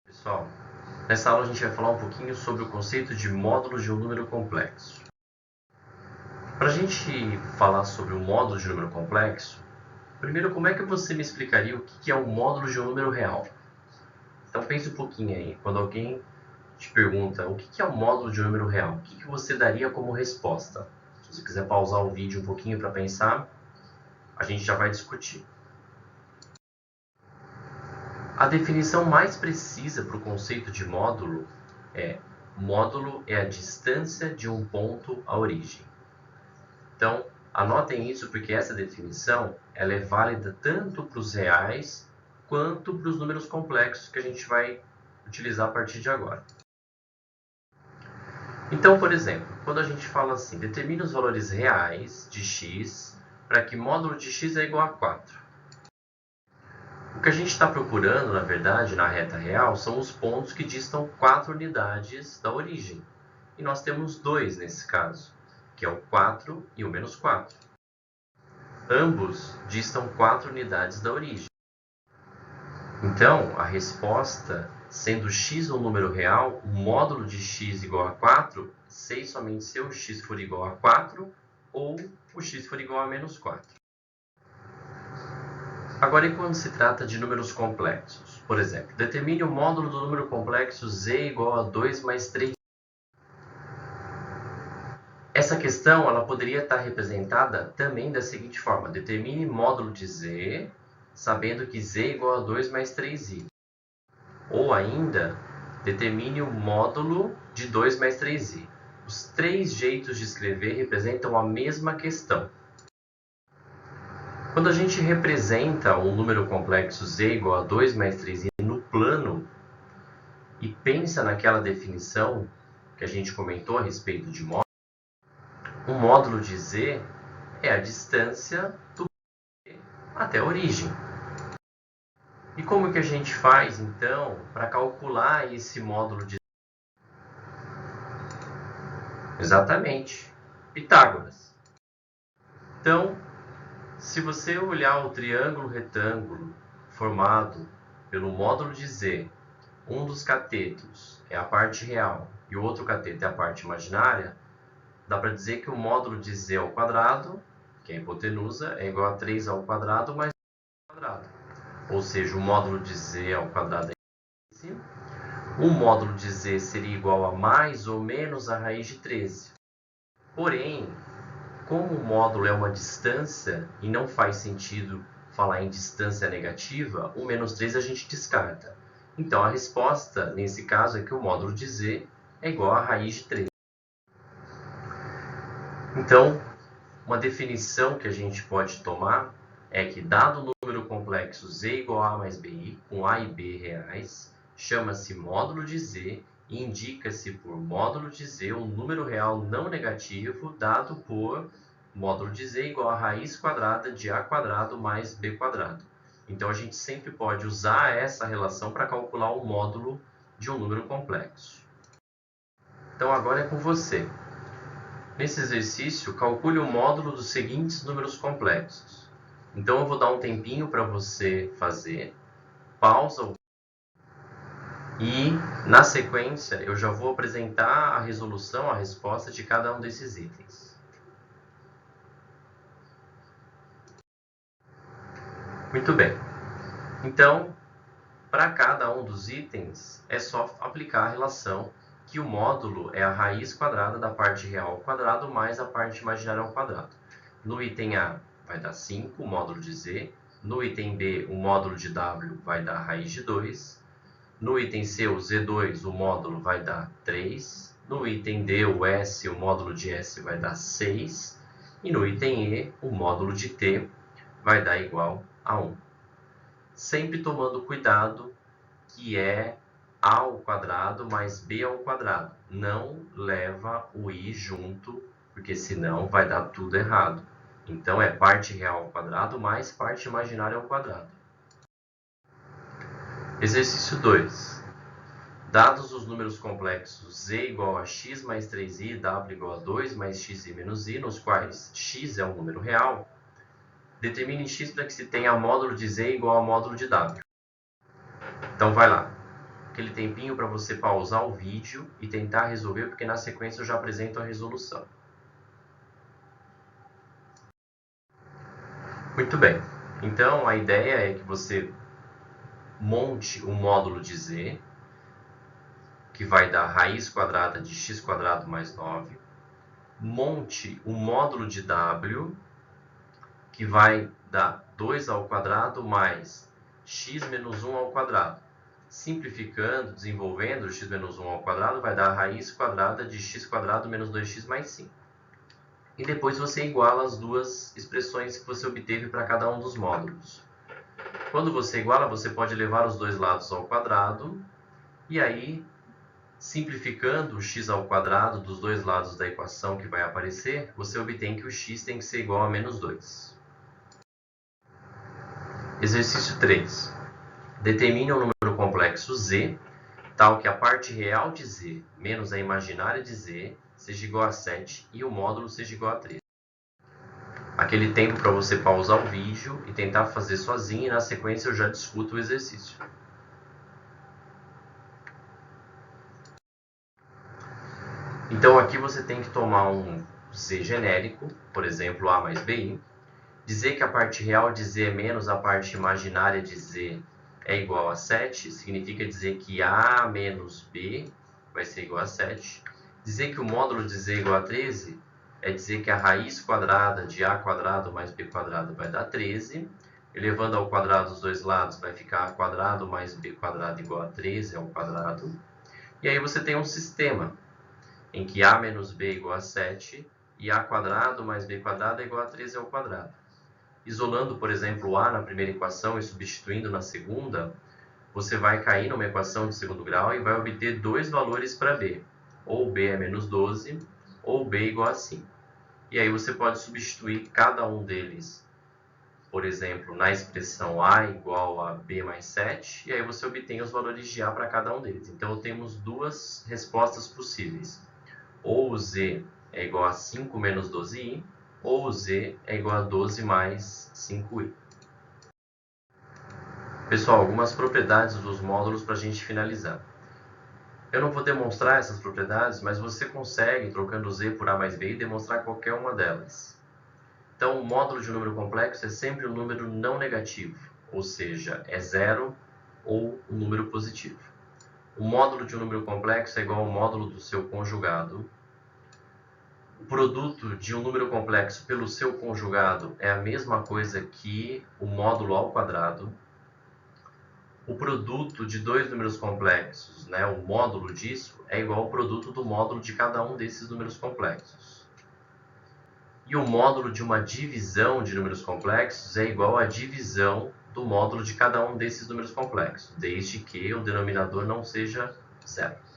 Pessoal, nessa aula a gente vai falar um pouquinho sobre o conceito de módulo de um número complexo. Para a gente falar sobre o módulo de um número complexo, primeiro, como é que você me explicaria o que é um módulo de um número real? Então pense um pouquinho aí, quando alguém te pergunta o que é o módulo de um número real, o que você daria como resposta? Se você quiser pausar o vídeo um pouquinho para pensar, a gente já vai discutir. A definição mais precisa para o conceito de módulo é: módulo é a distância de um ponto à origem. Então, anotem isso porque essa definição ela é válida tanto para os reais quanto para os números complexos que a gente vai utilizar a partir de agora. Então, por exemplo, quando a gente fala assim, determine os valores reais de x para que módulo de x é igual a 4. O que a gente está procurando, na verdade, na reta real, são os pontos que distam 4 unidades da origem. E nós temos 2 nesse caso, que é o 4 e o menos 4. Ambos distam 4 unidades da origem. Então, a resposta, sendo x um número real, o módulo de x igual a 4, sei somente se o x for igual a 4 ou o x for igual a menos 4. Agora, e quando se trata de números complexos? Por exemplo, determine o módulo do número complexo z igual a 2 mais 3. Essa questão ela poderia estar representada também da seguinte forma: determine módulo de z, sabendo que z é igual a 2 mais 3i. Ou ainda, determine o módulo de 2 mais 3i. Os três jeitos de escrever representam a mesma questão. Quando a gente representa um número complexo z igual a 2 mais 3i no plano e pensa naquela definição que a gente comentou a respeito de módulo, o módulo de z é a distância do z até a origem. E como que a gente faz, então, para calcular esse módulo de z? Exatamente, Pitágoras. Então, se você olhar o triângulo retângulo formado pelo módulo de z, um dos catetos é a parte real e o outro cateto é a parte imaginária, dá para dizer que o módulo de z ao quadrado, que é a hipotenusa, é igual a 3 ao quadrado mais ao quadrado. Ou seja, o módulo de z ao quadrado é 13. O módulo de z seria igual a mais ou menos a raiz de 13. Porém, como o módulo é uma distância e não faz sentido falar em distância negativa, o menos 3 a gente descarta. Então, a resposta, nesse caso, é que o módulo de z é igual a raiz de 3. Então, uma definição que a gente pode tomar é que, dado o número complexo z igual a mais bi, com a e b reais, chama-se módulo de z e indica-se por módulo de z um número real não negativo dado por módulo de z igual a raiz quadrada de a quadrado mais b quadrado. Então, a gente sempre pode usar essa relação para calcular o módulo de um número complexo. Então, agora é com você. Nesse exercício, calcule o módulo dos seguintes números complexos. Então, eu vou dar um tempinho para você fazer, pausa e, na sequência, eu já vou apresentar a resolução, a resposta de cada um desses itens. Muito bem. Então, para cada um dos itens, é só aplicar a relação que o módulo é a raiz quadrada da parte real ao quadrado mais a parte imaginária ao quadrado. No item A, vai dar 5, o módulo de z. No item B, o módulo de w vai dar a raiz de 2. No item C, o z2, o módulo vai dar 3. No item D, o S, o módulo de S vai dar 6. E no item E, o módulo de T vai dar igual a 1. Sempre tomando cuidado que é a ao quadrado mais b ao quadrado. Não leva o i junto, porque senão vai dar tudo errado. Então, é parte real ao quadrado mais parte imaginária ao quadrado. Exercício 2. Dados os números complexos z igual a x mais 3i e w igual a 2 mais xi menos i, nos quais x é um número real, determine x para que se tenha módulo de z igual a módulo de w. Então, vai lá. aquele tempinho para você pausar o vídeo e tentar resolver, porque na sequência eu já apresento a resolução. Muito bem, então a ideia é que você monte o módulo de z, que vai dar raiz quadrada de x quadrado mais 9, monte o módulo de w, que vai dar 2 ao quadrado mais x menos 1 ao quadrado. Simplificando, desenvolvendo, x menos 1 ao quadrado vai dar a raiz quadrada de x quadrado menos 2x mais 5. E depois você iguala as duas expressões que você obteve para cada um dos módulos. Quando você iguala, você pode levar os dois lados ao quadrado, e aí, simplificando o x ao quadrado dos dois lados da equação que vai aparecer, você obtém que o x tem que ser igual a menos 2. Exercício 3. Determine um número complexo z, tal que a parte real de z menos a imaginária de z seja igual a 7 e o módulo seja igual a 13. Aquele tempo para você pausar o vídeo e tentar fazer sozinho, e na sequência eu já discuto o exercício. Então aqui você tem que tomar um z genérico, por exemplo, a mais bi, dizer que a parte real de z menos a parte imaginária de z é igual a 7, significa dizer que a menos b vai ser igual a 7. Dizer que o módulo de z é igual a 13 é dizer que a raiz quadrada de a quadrado mais b quadrado vai dar 13. Elevando ao quadrado os dois lados vai ficar a quadrado mais b quadrado igual a 13 ao quadrado. E aí você tem um sistema em que a menos b é igual a 7 e a quadrado mais b quadrado é igual a 13 ao quadrado. Isolando, por exemplo, a na primeira equação e substituindo na segunda, você vai cair numa equação de segundo grau e vai obter dois valores para b. Ou b é menos 12, ou b igual a 5. E aí você pode substituir cada um deles, por exemplo, na expressão a igual a b mais 7, e aí você obtém os valores de a para cada um deles. Então, temos duas respostas possíveis. Ou o z é igual a 5 menos 12i, ou o z é igual a 12 mais 5i. Pessoal, algumas propriedades dos módulos para a gente finalizar. Eu não vou demonstrar essas propriedades, mas você consegue, trocando z por a mais b, demonstrar qualquer uma delas. Então, o módulo de um número complexo é sempre um número não negativo, ou seja, é zero ou um número positivo. O módulo de um número complexo é igual ao módulo do seu conjugado. O produto de um número complexo pelo seu conjugado é a mesma coisa que o módulo ao quadrado. O produto de dois números complexos, o módulo disso, é igual ao produto do módulo de cada um desses números complexos. E o módulo de uma divisão de números complexos é igual à divisão do módulo de cada um desses números complexos, desde que o denominador não seja zero.